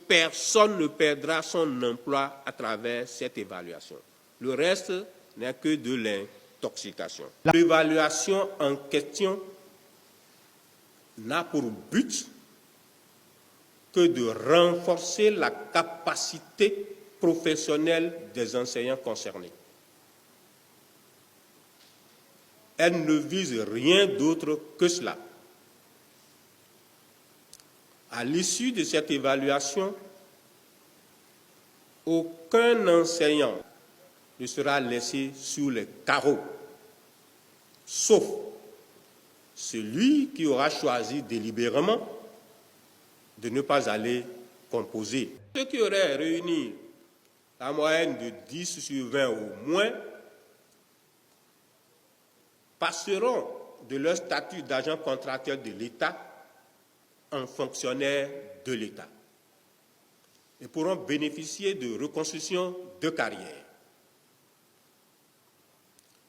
personne ne perdra son emploi à travers cette évaluation. Le reste n'est que de l'intoxication. L'évaluation en question n'a pour but que de renforcer la capacité professionnelle des enseignants concernés. Elle ne vise rien d'autre que cela. À l'issue de cette évaluation, aucun enseignant ne sera laissé sur les carreaux, sauf celui qui aura choisi délibérément de ne pas aller composer. Ceux qui auraient réuni la moyenne de 10 sur 20 au moins passeront de leur statut d'agent contractuel de l'État en fonctionnaire de l'État et pourront bénéficier de reconstruction de carrière.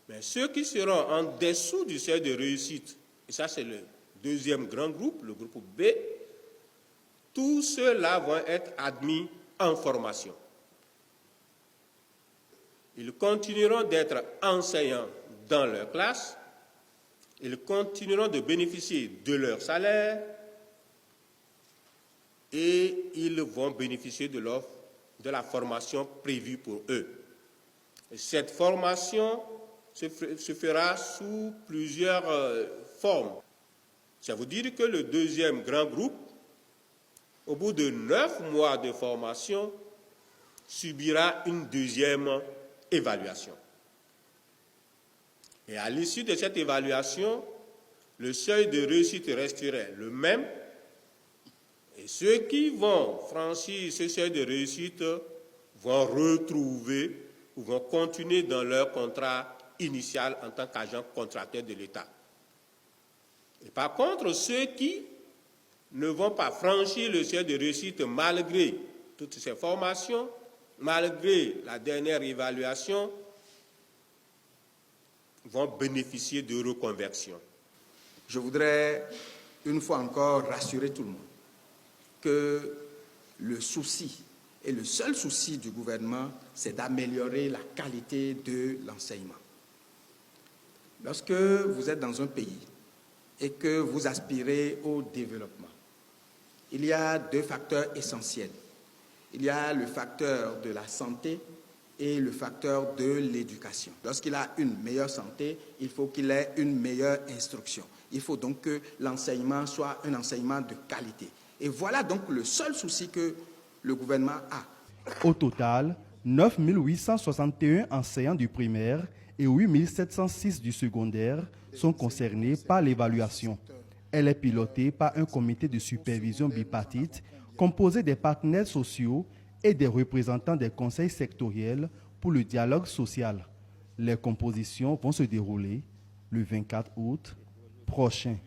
Mais ceux qui seront en dessous du seuil de réussite, et ça c'est le deuxième grand groupe, le groupe B, tous ceux-là vont être admis en formation. Ils continueront d'être enseignants dans leur classe, ils continueront de bénéficier de leur salaire et ils vont bénéficier de la formation prévue pour eux. Et cette formation se fera sous plusieurs formes. Ça veut dire que le deuxième grand groupe, au bout de 9 mois de formation, subira une deuxième évaluation. Et à l'issue de cette évaluation, le seuil de réussite resterait le même. Et ceux qui vont franchir ce seuil de réussite vont retrouver ou vont continuer dans leur contrat initial en tant qu'agent contractuel de l'État. Et par contre, ceux qui ne vont pas franchir le seuil de réussite malgré toutes ces formations, malgré la dernière évaluation, vont bénéficier de reconversion. Je voudrais une fois encore rassurer tout le monde que le souci, et le seul souci du gouvernement, c'est d'améliorer la qualité de l'enseignement. Lorsque vous êtes dans un pays et que vous aspirez au développement, il y a 2 facteurs essentiels. Il y a le facteur de la santé et le facteur de l'éducation. Lorsqu'il a une meilleure santé, il faut qu'il ait une meilleure instruction. Il faut donc que l'enseignement soit un enseignement de qualité. Et voilà donc le seul souci que le gouvernement a. Au total, 9 861 enseignants du primaire et 8 706 du secondaire sont concernés par l'évaluation. Elle est pilotée par un comité de supervision bipartite composé des partenaires sociaux et des représentants des conseils sectoriels pour le dialogue social. Les compositions vont se dérouler le 24 août prochain.